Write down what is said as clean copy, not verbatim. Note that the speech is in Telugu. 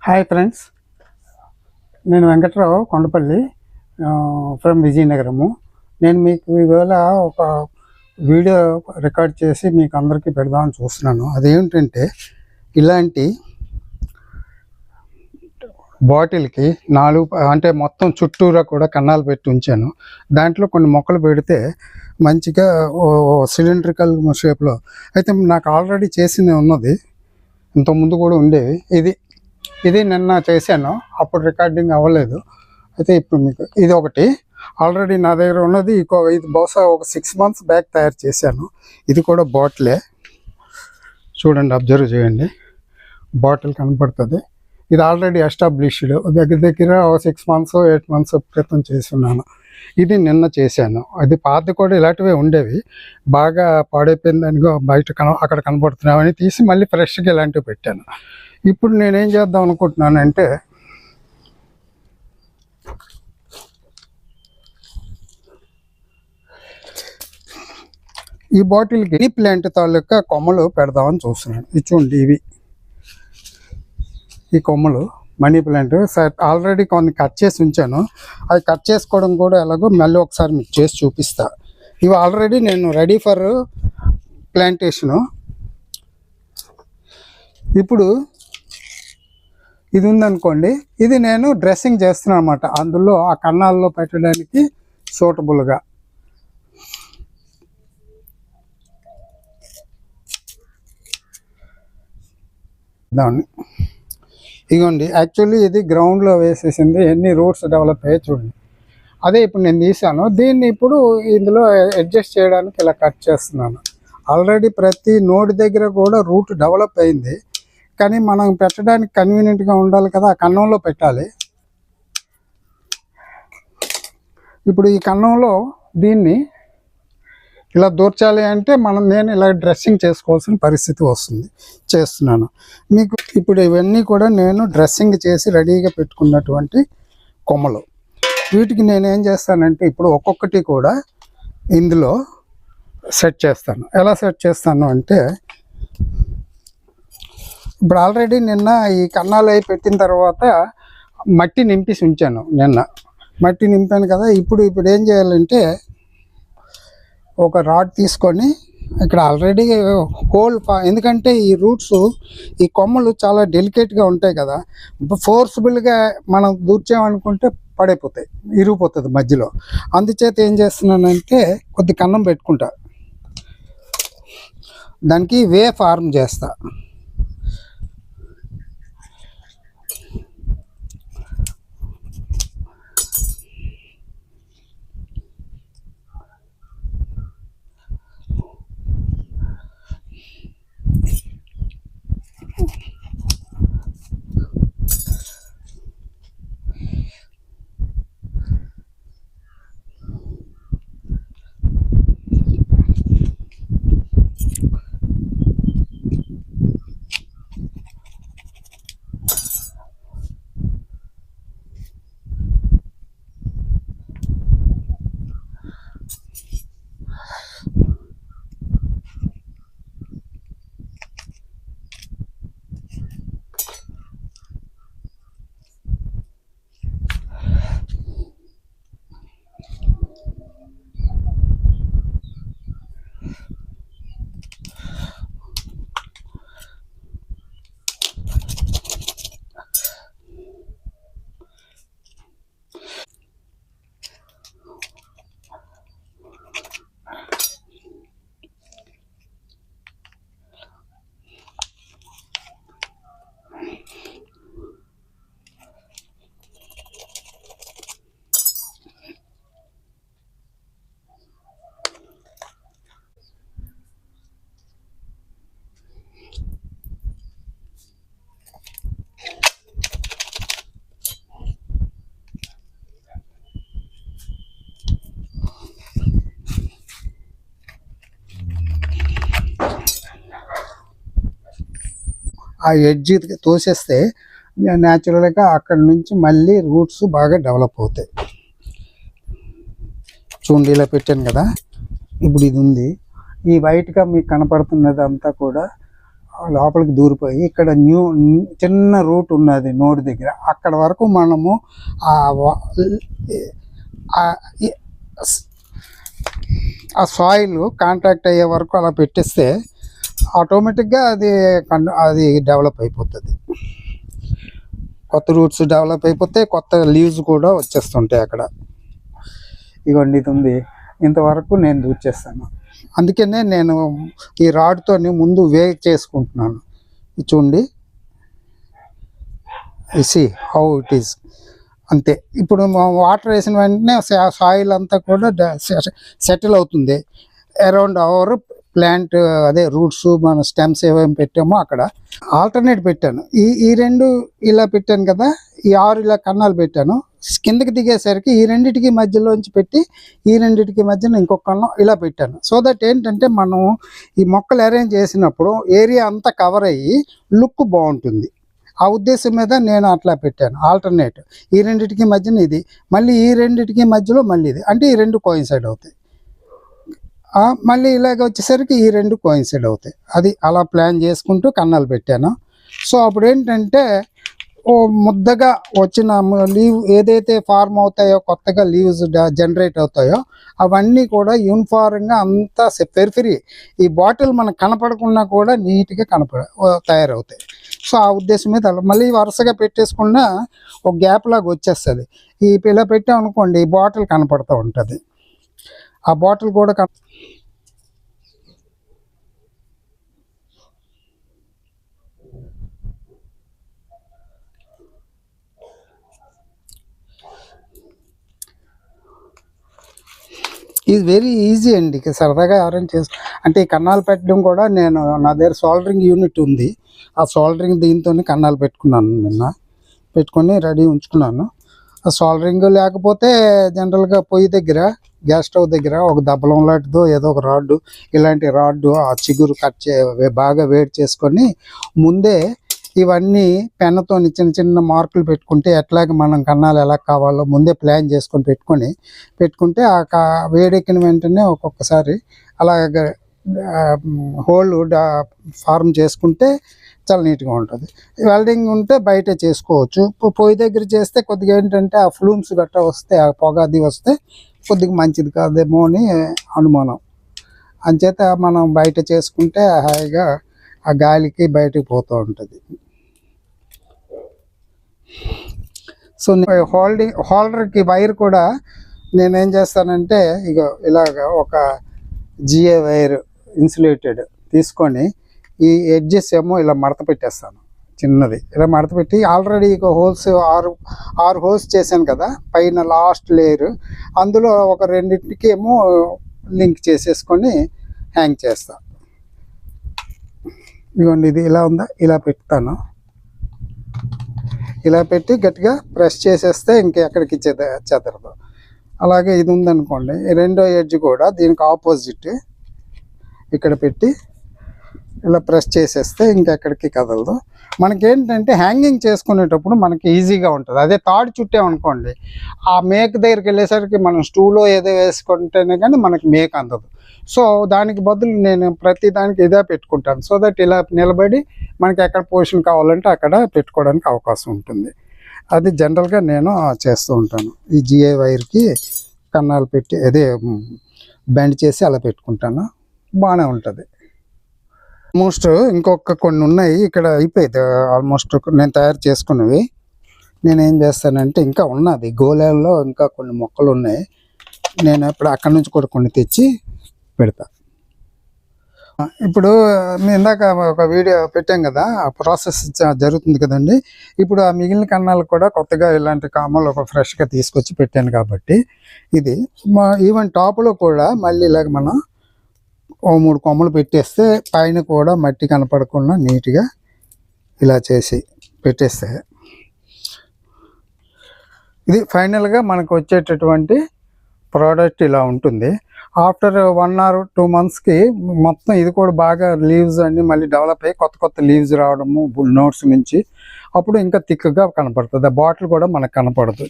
హాయ్ ఫ్రెండ్స్, నేను వెంకట్రావు కొండపల్లి ఫ్రమ్ విజయనగరము. నేను మీకు ఈవేళ ఒక వీడియో రికార్డ్ చేసి మీకు అందరికీ పెడదామని చూస్తున్నాను. అదేమిటంటే, ఇలాంటి బాటిల్కి 4 అంటే మొత్తం చుట్టూరా కూడా కన్నాలు పెట్టి ఉంచాను. దాంట్లో కొన్ని మొక్కలు పెడితే మంచిగా సిలిండ్రికల్ షేప్లో అయితే నాకు ఆల్రెడీ చేసింది ఉన్నది, ఇంతకుముందు కూడా ఉండేవి. ఇది నిన్న చేశాను, అప్పుడు రికార్డింగ్ అవ్వలేదు. అయితే ఇప్పుడు మీకు ఇది ఒకటి ఆల్రెడీ నా దగ్గర ఉన్నది. ఇది బహుశా ఒక 6 months బ్యాక్ తయారు చేశాను. ఇది కూడా బాటిలే, చూడండి, అబ్జర్వ్ చేయండి, బాటిల్ కనపడుతుంది. ఇది ఆల్రెడీ ఎస్టాబ్లిష్డ్, దగ్గర 6 months 8 months క్రితం చేస్తున్నాను. ఇది నిన్న చేశాను. అది పాత కూడా ఇలాంటివే ఉండేవి, బాగా పాడైపోయిన దానిగా బయట అక్కడ కనపడుతున్నామని తీసి మళ్ళీ ఫ్రెష్గా ఇలాంటివి పెట్టాను. ఇప్పుడు నేనేం చేద్దాం అనుకుంటున్నానంటే, ఈ బాటిల్కి మనీ ప్లాంట్ తాలూకా కొమ్మలు పెడదామని చూస్తున్నాను. ఇది చూడండి, ఈ కొమ్మలు మనీ ప్లాంట్ ఆల్రెడీ కొన్ని కట్ చేసి ఉంచాను. అది కట్ చేసుకోవడం కూడా ఎలాగో మళ్ళీ ఒకసారి మీకు చేసి చూపిస్తా. ఇవి ఆల్రెడీ నేను రెడీ ఫర్ ప్లాంటేషను. ఇప్పుడు ఇది ఉందనుకోండి, ఇది నేను డ్రెస్సింగ్ చేస్తున్నాను అన్నమాట. అందులో ఆ కన్నాల్లో పెట్టడానికి సూటబుల్గా. దాన్ని ఇగోండి, యాక్చువల్లీ ఇది గ్రౌండ్లో వేసేసింది, ఎన్ని రూట్స్ డెవలప్ అయ్యాయి చూడండి. అదే ఇప్పుడు నేను తీసాను. దీన్ని ఇప్పుడు ఇందులో అడ్జస్ట్ చేయడానికి ఇలా కట్ చేస్తున్నాను. ఆల్రెడీ ప్రతి నోడ్ దగ్గర కూడా రూట్ డెవలప్ అయింది, కానీ మనం పెట్టడానికి కన్వీనియంట్గా ఉండాలి కదా, ఆ కన్నంలో పెట్టాలి. ఇప్పుడు ఈ కన్నంలో దీన్ని ఇలా దూర్చాలి అంటే నేను ఇలా డ్రెస్సింగ్ చేసుకోవాల్సిన పరిస్థితి వస్తుంది. చేస్తున్నాను మీకు ఇప్పుడు. ఇవన్నీ కూడా నేను డ్రెస్సింగ్ చేసి రెడీగా పెట్టుకున్నటువంటి కొమ్మలు. వీటికి నేనేం చేస్తానంటే, ఇప్పుడు ఒక్కొక్కటి కూడా ఇందులో సెట్ చేస్తాను. ఎలా సెట్ చేస్తాను అంటే, ఇప్పుడు ఆల్రెడీ నిన్న ఈ కన్నాలు అవి పెట్టిన తర్వాత మట్టి నింపేసి ఉంచాను. నిన్న మట్టి నింపాను కదా. ఇప్పుడు ఏం చేయాలంటే, ఒక రాడ్ తీసుకొని ఇక్కడ ఆల్రెడీ హోల్, ఎందుకంటే ఈ రూట్స్, ఈ కొమ్మలు చాలా డెలికేట్గా ఉంటాయి కదా, ఫోర్స్ఫుల్గా మనం దూర్చామనుకుంటే పడైపోతాయి, ఇరిగిపోతుంది మధ్యలో. అందుచేత ఏం చేస్తున్నానంటే, కొద్ది కన్నం పెట్టుకుంటా, దానికి వే ఫార్మ్ చేస్తా. ఆ ఎడ్జ్ తోసేస్తే న్యాచురల్గా అక్కడి నుంచి మళ్ళీ రూట్స్ బాగా డెవలప్ అవుతాయి. చూడండి, ఇలా పెట్టాను కదా. ఇప్పుడు ఇది ఉంది, ఈ వైట్గా మీకు కనపడుతున్నది అంతా కూడా లోపలికి దూరిపోయి ఇక్కడ చిన్న రూట్ ఉన్నది నోటి దగ్గర, అక్కడ వరకు మనము ఆ సాయిల్ కాంటాక్ట్ అయ్యే వరకు అలా పెట్టేస్తే ఆటోమేటిక్గా అది డెవలప్ అయిపోతుంది. కొత్త రూట్స్ డెవలప్ అయిపోతే కొత్త లీవ్స్ కూడా వచ్చేస్తుంటాయి అక్కడ. ఇగోండి ఇది ఉంది, ఇంతవరకు నేను యూజ్ చేస్తాను. అందుకనే నేను ఈ రాడ్తో ముందు వేగ్ చేసుకుంటున్నాను. చూడండి, సి హౌ ఇట్ ఈస్. అంతే. ఇప్పుడు వాటర్ వేసిన వెంటనే సాయిల్ అంతా కూడా సెటిల్ అవుతుంది అరౌండ్ అవర్ ప్లాంట్, అదే రూట్స్ మన స్టెమ్స్ ఏమేమి పెట్టామో అక్కడ. ఆల్టర్నేట్ పెట్టాను, ఈ రెండు ఇలా పెట్టాను కదా, ఈ 6 ఇలా కన్నాలు పెట్టాను. కిందకి దిగేసరికి ఈ రెండిటికి మధ్యలోంచి పెట్టి ఈ రెండిటికి మధ్యన ఇంకొక కన్నం ఇలా పెట్టాను. సో దట్ ఏంటంటే మనం ఈ మొక్కలు అరేంజ్ చేసినప్పుడు ఏరియా అంతా కవర్ అయ్యి లుక్ బాగుంటుంది. ఆ ఉద్దేశం మీద నేను అట్లా పెట్టాను. ఆల్టర్నేట్ ఈ రెండిటికి మధ్యన ఇది, మళ్ళీ ఈ రెండిటికి మధ్యలో మళ్ళీ ఇది, అంటే ఈ రెండు కోయిన్సైడ్ అవుతాయి. మళ్ళీ ఇలాగ వచ్చేసరికి ఈ రెండు కోయిన్సైడ్ అవుతాయి. అది అలా ప్లాన్ చేసుకుంటూ కన్నాలు పెట్టాను. సో అప్పుడు ఏంటంటే ముద్దగా వచ్చిన లీవ్ ఏదైతే ఫార్మ్ అవుతాయో, కొత్తగా లీవ్స్ జనరేట్ అవుతాయో అవన్నీ కూడా యూనిఫార్మ్గా అంతా పెరిఫెరీ ఈ బాటిల్ మనకు కనపడకుండా కూడా నీట్గా తయారవుతాయి. సో ఆ ఉద్దేశం మీద మళ్ళీ వరుసగా పెట్టేసుకున్నా ఒక గ్యాప్ లాగా వచ్చేస్తుంది. ఇలా పెట్టామనుకోండి ఈ బాటిల్ కనపడుతూ ఉంటుంది. ఆ బాటిల్ కూడా ఇది వెరీ ఈజీ అండి. సరదాగా అరేంజ్ అంటే ఈ కన్నాలు పెట్టడం కూడా నేను నా దగ్గర సోల్డరింగ్ యూనిట్ ఉంది. ఆ సోల్డరింగ్ దీంతో కన్నాలు పెట్టుకున్నాను, నిన్న పెట్టుకొని రెడీ ఉంచుకున్నాను. ఆ సోల్డరింగ్ లేకపోతే జనరల్గా పొయ్యి దగ్గర గ్యాస్ స్టవ్ దగ్గర ఒక దబ్బలం లాంటిదో ఏదో ఒక రాడ్డు, ఇలాంటి రాడ్డు ఆ చిగురు బాగా వేడి చేసుకొని ముందే ఇవన్నీ పెన్నుతో చిన్న చిన్న మార్కులు పెట్టుకుంటే ఎట్లాగ మనం కన్నాలు ఎలా కావాలో ముందే ప్లాన్ చేసుకొని పెట్టుకుంటే ఆ వేడెక్కిన వెంటనే ఒక్కొక్కసారి అలాగ హోల్ ఫార్మ్ చేసుకుంటే చాలా నీట్గా ఉంటుంది. వెల్డింగ్ ఉంటే బయట చేసుకోవచ్చు. పొయ్యి దగ్గర చేస్తే కొద్దిగా ఏంటంటే ఆ ఫ్లూమ్స్ గట్రా వస్తే, ఆ పొగ అది వస్తే కొద్దిగా మంచిది కాదేమో అని అనుమానం. అంచేత మనం బయట చేసుకుంటే హాయిగా ఆ గాలికి బయటకు పోతూ ఉంటుంది. సో హోల్డర్కి వైర్ కూడా నేనేం చేస్తానంటే ఇలాగ ఒక జిఏ వైర్ ఇన్సులేటెడ్ తీసుకొని ఈ ఎడ్జెస్ ఏమో ఇలా మడత పెట్టేస్తాను. చిన్నది ఇలా మడత పెట్టి ఆల్రెడీ హోల్స్ 6 హోల్స్ చేశాను కదా పైన లాస్ట్ లేయర్, అందులో ఒక రెండింటికి ఏమో లింక్ చేసేసుకొని హ్యాంగ్ చేస్తాను. ఇదిగోండి ఇది ఇలా ఉందా, ఇలా పెడతాను. ఇలా పెట్టి గట్టిగా ప్రెస్ చేసేస్తే ఇంకెక్కడికి చెదరదు. అలాగే ఇది ఉందనుకోండి, రెండో ఎడ్జ్ కూడా దీనికి ఆపోజిట్ ఇక్కడ పెట్టి ఇలా ప్రెస్ చేసేస్తే ఇంకెక్కడికి కదలదు. మనకేంటంటే హ్యాంగింగ్ చేసుకునేటప్పుడు మనకి ఈజీగా ఉంటుంది. అదే తాడు చుట్టామనుకోండి, ఆ మేక్ దగ్గరికి వెళ్ళేసరికి మనం స్టూలో ఏదో వేసుకుంటేనే కానీ మనకి మేక్ అందదు. సో దానికి బదులు నేను ప్రతి దానికి ఇదే పెట్టుకుంటాను. సో దట్ ఇలా నిలబడి మనకి ఎక్కడ పొజిషన్ కావాలంటే అక్కడ పెట్టుకోవడానికి అవకాశం ఉంటుంది. అది జనరల్గా నేను చేస్తూ ఉంటాను. ఈ జిఐ వైర్కి కన్నాలు పెట్టి అదే బెండ్ చేసి అలా పెట్టుకుంటాను, బాగానే ఉంటుంది. ఆల్మోస్ట్ ఇంకొక కొన్ని ఉన్నాయి ఇక్కడ, అయిపోయింది ఆల్మోస్ట్ నేను తయారు చేసుకున్నవి. నేనేం చేస్తానంటే ఇంకా ఉన్నది గోళాల్లో ఇంకా కొన్ని మొక్కలు ఉన్నాయి, నేను ఇప్పుడు అక్కడి నుంచి కూడా కొన్ని తెచ్చి పెడతా. ఇప్పుడు మేము ఇందాక ఒక వీడియో పెట్టాం కదా, ఆ ప్రాసెస్ జరుగుతుంది కదండి. ఇప్పుడు ఆ మిగిలిన కన్నాలు కూడా కొత్తగా ఇలాంటి కామలు ఒక ఫ్రెష్గా తీసుకొచ్చి పెట్టాను కాబట్టి ఇది ఈవెన్ టాప్లో కూడా మళ్ళీ ఇలాగ మనం 3 కొమ్మలు పెట్టేస్తే పైన కూడా మట్టి కనపడకుండా నీట్గా ఇలా చేసి పెట్టేస్తే ఇది ఫైనల్గా మనకు వచ్చేటటువంటి ప్రోడక్ట్ ఇలా ఉంటుంది. ఆఫ్టర్ 1 or 2 monthsకి మొత్తం ఇది కూడా బాగా లీవ్స్ అన్ని మళ్ళీ డెవలప్ అయ్యి కొత్త లీవ్స్ రావడము నోట్స్ నుంచి, అప్పుడు ఇంకా థిక్గా కనపడుతుంది. ఆ బాటిల్ కూడా మనకు కనపడదు.